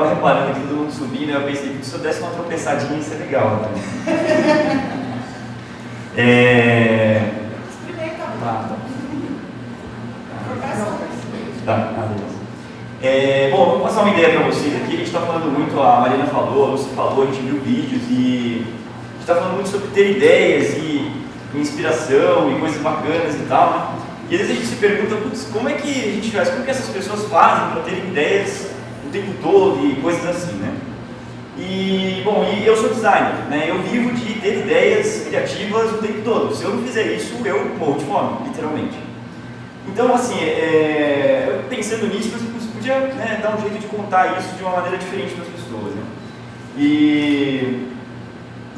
estava reparando que todo mundo subindo, eu pensei que se eu desse uma tropeçadinha ia ser legal. Né? Experimenta. Tá. Bom, vou passar uma ideia para vocês aqui. A gente está falando muito, a Mariana falou, a Lucy falou, a gente viu vídeos e a gente está falando muito sobre ter ideias e inspiração e coisas bacanas e tal, né? E às vezes a gente se pergunta, putz, como é que a gente faz, como que essas pessoas fazem para terem ideias o tempo todo e coisas assim, né? E, bom, eu sou designer, né? Eu vivo de ter ideias criativas o tempo todo. Se eu não fizer isso, eu morro de fome, literalmente. Então, assim, pensando nisso, eu podia, né, dar um jeito de contar isso de uma maneira diferente para as pessoas, né? E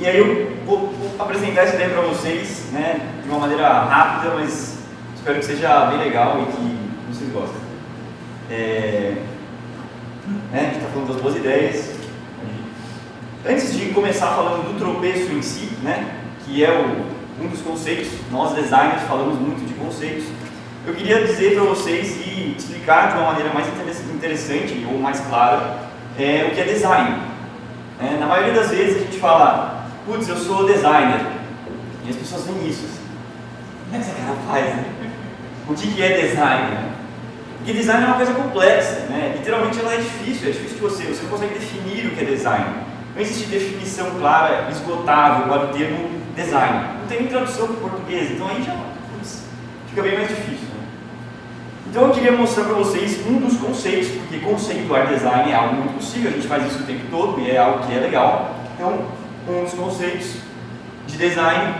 aí eu vou apresentar essa ideia para vocês, né, de uma maneira rápida, mas espero que seja bem legal e que vocês gostem. A gente está falando das boas ideias. Antes de começar falando do tropeço em si, né, que é um dos conceitos, nós designers falamos muito de conceitos, eu queria dizer para vocês e explicar de uma maneira mais interessante ou mais clara o que é design. Na maioria das vezes a gente fala, putz, eu sou designer, e as pessoas veem isso. Como é que esse cara faz, né? O que é design? Né? Porque design é uma coisa complexa, né? Literalmente ela é difícil de você não consegue definir o que é design. Não existe definição clara, esgotável para o termo design. Não tem nem tradução para o português, então aí já fica bem mais difícil. Né? Então eu queria mostrar para vocês um dos conceitos, porque conceituar design é algo muito possível, a gente faz isso o tempo todo e é algo que é legal. Então, um dos conceitos de design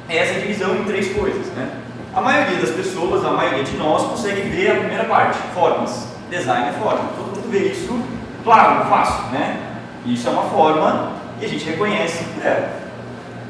é essa divisão em três coisas. Né? A maioria das pessoas, a maioria de nós, consegue ver a primeira parte, formas. Design é forma, todo mundo vê isso, claro, fácil, né? Isso é uma forma e a gente reconhece ela.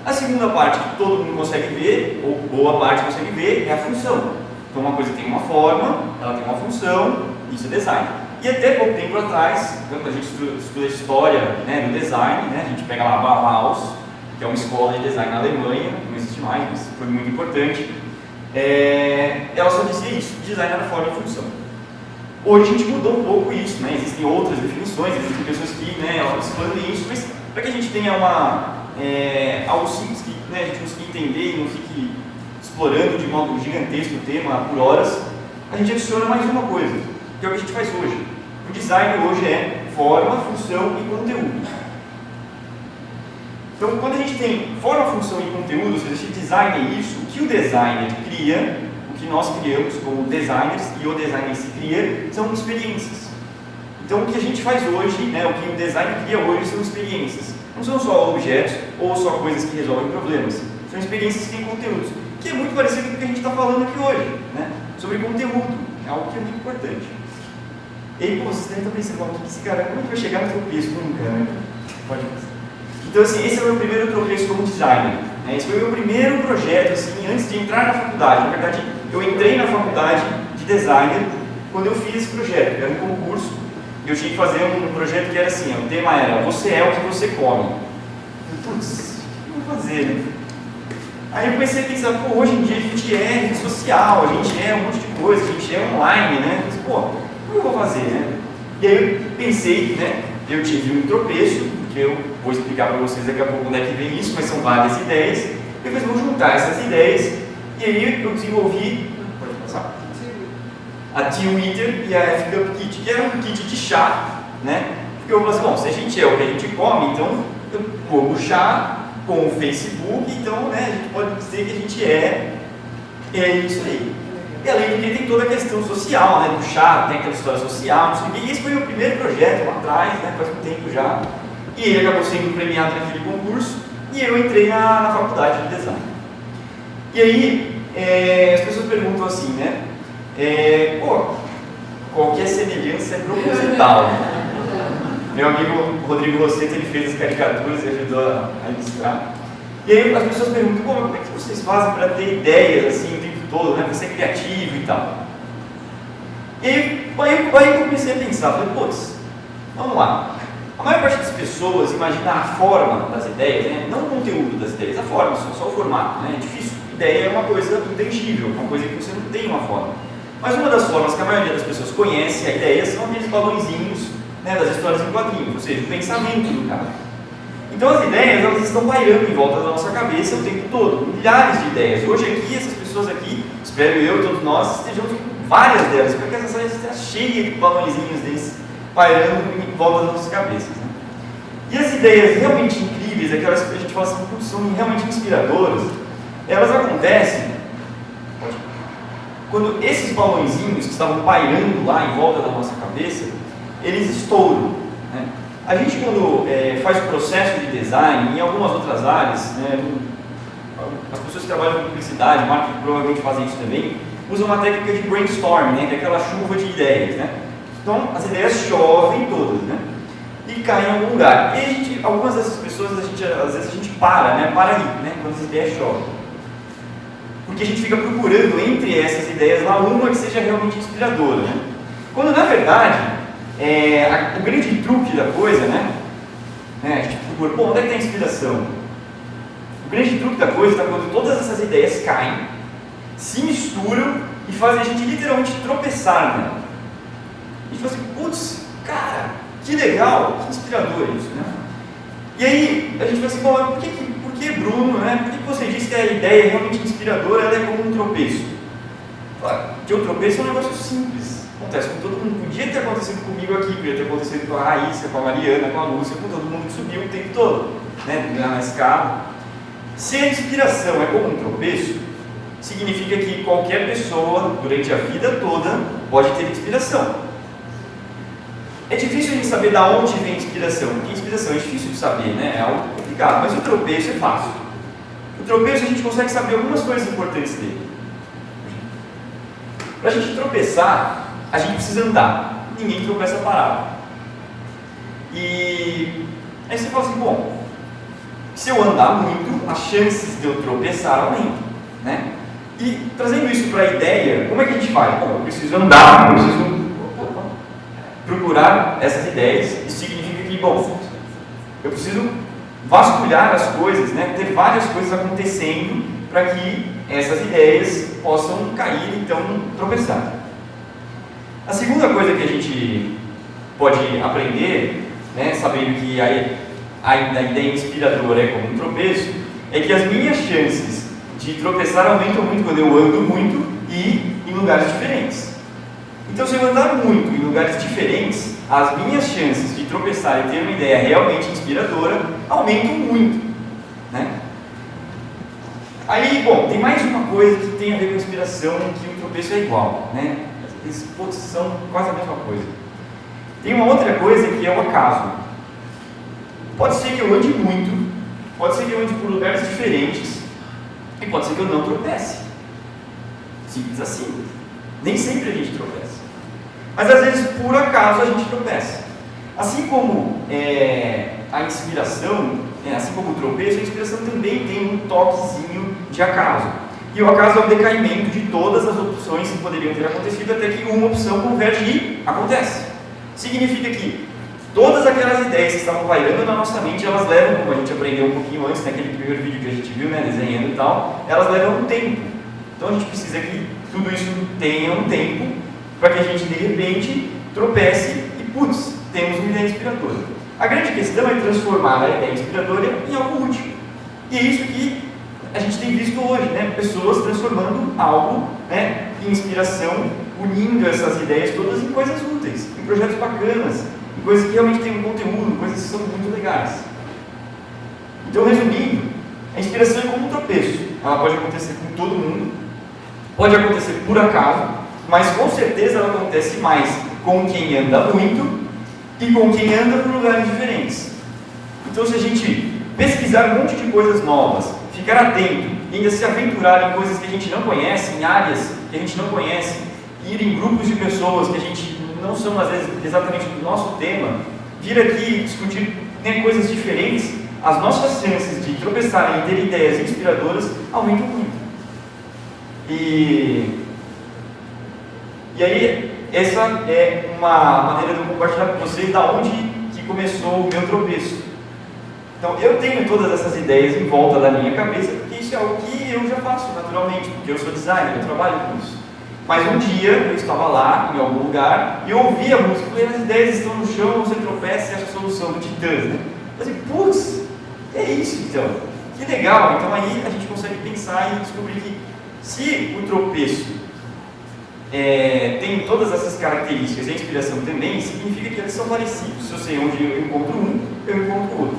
A segunda parte que todo mundo consegue ver, ou boa parte consegue ver, é a função. Então uma coisa tem uma forma, ela tem uma função, isso é design. E até pouco tempo atrás, quando a gente estuda a história, né, do design, né, a gente pega lá a Bauhaus, que é uma escola de design na Alemanha, não existe mais, mas foi muito importante, ela só dizia isso, design era forma e função. Hoje a gente mudou um pouco isso, né? Existem outras definições, existem pessoas que, né, expandem isso, mas para que a gente tenha algo simples que, né, a gente consiga entender e não fique explorando de modo gigantesco o tema por horas, a gente adiciona mais uma coisa, que é o que a gente faz hoje. O design hoje é forma, função e conteúdo. Então, quando a gente tem forma, função e conteúdo, se a gente design é isso, o que o designer cria, o que nós criamos como designers e o designer se cria, são experiências. Então, o que a gente faz hoje, né, o que o design cria hoje são experiências. Não são só objetos ou só coisas que resolvem problemas. São experiências que têm conteúdos, que é muito parecido com o que a gente está falando aqui hoje, né? Sobre conteúdo, é algo que é muito importante. E aí, vocês devem estar pensando, como que esse cara, como que vai chegar no tropeço? Nunca, né? Pode passar. Então, assim, esse é o meu primeiro tropeço como designer. Né? Esse foi o meu primeiro projeto, assim, antes de entrar na faculdade. Na verdade, eu entrei na faculdade de designer quando eu fiz esse projeto. Era um concurso e eu tinha que fazer um projeto que era assim, o tema era, você é o que você come. Putz, o que eu vou fazer, né? Aí eu comecei a pensar, pô, hoje em dia a gente é rede social, a gente é um monte de coisa, a gente é online, né? Mas, pô, o que eu vou fazer, né? E aí eu pensei, né? Eu tive um tropeço, que eu vou explicar para vocês daqui a pouco onde é que vem isso, mas são várias ideias. Eu falei, vamos juntar essas ideias, e aí eu desenvolvi, pode passar, a Twitter e a F-Cup Kit, que era um kit de chá, né? Porque eu falei assim, bom, se a gente é o que a gente come, então eu como chá com o Facebook, então, né, a gente pode dizer que a gente é isso aí. E além do que tem toda a questão social, né, do chá, tem aquela história social, não sei o que, e esse foi o meu primeiro projeto lá atrás, né, faz um tempo já. E ele acabou sendo premiado naquele concurso e eu entrei na faculdade de design. E aí, as pessoas perguntam assim, né? Qualquer semelhança é proposital. Meu amigo Rodrigo Rosseto, ele fez as caricaturas e ajudou a ilustrar. E aí as pessoas perguntam, mas como é que vocês fazem para ter ideias assim o tempo todo, né? Para ser criativo e tal. E aí eu comecei a pensar, falei, putz, vamos lá. A maior parte das pessoas imagina a forma das ideias, né? Não o conteúdo das ideias, a forma, só o formato, né? É difícil. Ideia é uma coisa intangível, uma coisa que você não tem uma forma. Mas uma das formas que a maioria das pessoas conhece a ideia são aqueles balõezinhos né, das histórias em quadrinhos, ou seja, o pensamento do cara. Então as ideias, elas estão pairando em volta da nossa cabeça o tempo todo, milhares de ideias. Hoje aqui, essas pessoas aqui, espero eu, todos nós, estejamos com várias delas, porque essa sala está cheia de balãozinhos desses pairando em volta das nossas cabeças. Né? E as ideias realmente incríveis, aquelas que a gente fala assim, são realmente inspiradoras, elas acontecem quando esses balãozinhos que estavam pairando lá em volta da nossa cabeça, eles estouram. Né? A gente, quando faz o processo de design, em algumas outras áreas, né, as pessoas que trabalham com publicidade, marketing, provavelmente fazem isso também, usam uma técnica de brainstorm, né, que é aquela chuva de ideias. Né? Então, as ideias chovem todas, né, e caem em algum lugar. E algumas dessas pessoas, às vezes a gente para, né, para ali, né, quando as ideias chovem. Porque a gente fica procurando entre essas ideias lá uma que seja realmente inspiradora. Né? Quando, na verdade, o grande truque da coisa, né? A gente procura, bom, onde é que tem a inspiração? O grande truque da coisa está quando todas essas ideias caem, se misturam e fazem a gente literalmente tropeçar nela. A gente fala assim, putz, cara, que legal, que inspirador isso, né? E aí a gente fala assim, bom, por que Bruno, né? Por que você disse que a ideia é realmente inspiradora, ela é como um tropeço? Claro, que o tropeço é um negócio simples. Acontece com todo mundo. Podia ter acontecido comigo aqui, podia ter acontecido com a Raíssa, com a Mariana, com a Lúcia, com todo mundo que subiu o tempo todo, né? Na escada. Se a inspiração é como um tropeço, significa que qualquer pessoa, durante a vida toda, pode ter inspiração. É difícil a gente saber de onde vem a inspiração, porque a inspiração é difícil de saber, né? É algo complicado, mas o tropeço é fácil. O tropeço a gente consegue saber algumas coisas importantes dele. Para a gente tropeçar, a gente precisa andar. Ninguém tropeça parado. E aí você fala assim, bom, se eu andar muito, as chances de eu tropeçar aumentam, né? E trazendo isso para a ideia, como é que a gente faz? Bom, eu preciso andar, eu preciso procurar essas ideias. Isso significa que, bom, eu preciso vasculhar as coisas, né? Ter várias coisas acontecendo para que essas ideias possam cair, então tropeçar. A segunda coisa que a gente pode aprender, né, sabendo que a ideia inspiradora é como um tropeço, é que as minhas chances de tropeçar aumentam muito quando eu ando muito e em lugares diferentes. Então, se eu andar muito em lugares diferentes, as minhas chances de tropeçar e ter uma ideia realmente inspiradora aumentam muito, né? Aí, bom, tem mais uma coisa que tem a ver com inspiração, que o tropeço é igual, né? Eles são quase a mesma coisa. Tem uma outra coisa que é o acaso. Pode ser que eu ande muito, pode ser que eu ande por lugares diferentes, e pode ser que eu não tropece. Simples assim. Nem sempre a gente tropeça. Mas às vezes, por acaso, a gente tropeça. Assim como a inspiração, assim como o tropeço, a inspiração também tem um toquezinho de acaso. E o acaso é o decaimento de todas as opções que poderiam ter acontecido até que uma opção converge e acontece. Significa que todas aquelas ideias que estavam pairando na nossa mente, elas levam, como a gente aprendeu um pouquinho antes, naquele primeiro vídeo que a gente viu, né, desenhando e tal, elas levam um tempo. Então a gente precisa que tudo isso tenha um tempo para que a gente, de repente, tropece e, putz, temos uma ideia inspiradora. A grande questão é transformar a ideia inspiradora em algo útil. E é isso que a gente tem visto hoje, né? Pessoas transformando algo, né, em inspiração, unindo essas ideias todas em coisas úteis, em projetos bacanas, em coisas que realmente têm um conteúdo, coisas que são muito legais. Então, resumindo, a inspiração é como um tropeço. Ela pode acontecer com todo mundo, pode acontecer por acaso, mas com certeza ela acontece mais com quem anda muito e com quem anda por lugares diferentes. Então, se a gente pesquisar um monte de coisas novas, ficar atento, ainda se aventurar em coisas que a gente não conhece, em áreas que a gente não conhece, ir em grupos de pessoas que a gente não são, às vezes, exatamente do nosso tema, vir aqui discutir, né, coisas diferentes, as nossas chances de tropeçar e ter ideias inspiradoras aumentam muito. E aí, essa é uma maneira de eu compartilhar com vocês da onde que começou o meu tropeço. Então, eu tenho todas essas ideias em volta da minha cabeça, porque isso é algo que eu já faço naturalmente, porque eu sou designer, eu trabalho com isso. Mas um dia eu estava lá, em algum lugar, e eu ouvi a música, falei, as ideias estão no chão, você tropeça e acha a solução do Titãs, né? Eu falei, putz, é isso então, que legal. Então aí a gente consegue pensar e descobrir que se o tropeço tem todas essas características e a inspiração também, significa que eles são parecidos. Se eu sei onde eu encontro um, eu encontro o outro.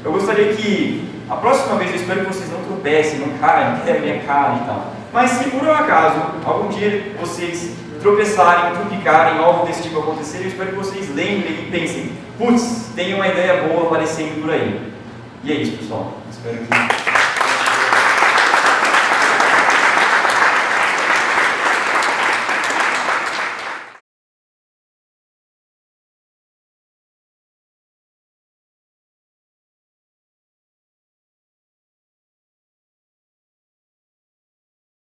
Eu gostaria que, a próxima vez, eu espero que vocês não tropecem, não caiam, não querem minha cara e tal. Mas se por um acaso, algum dia vocês tropeçarem, trupicarem, algo desse tipo acontecer, eu espero que vocês lembrem e pensem, putz, tem uma ideia boa aparecendo por aí. E é isso, pessoal. Espero que...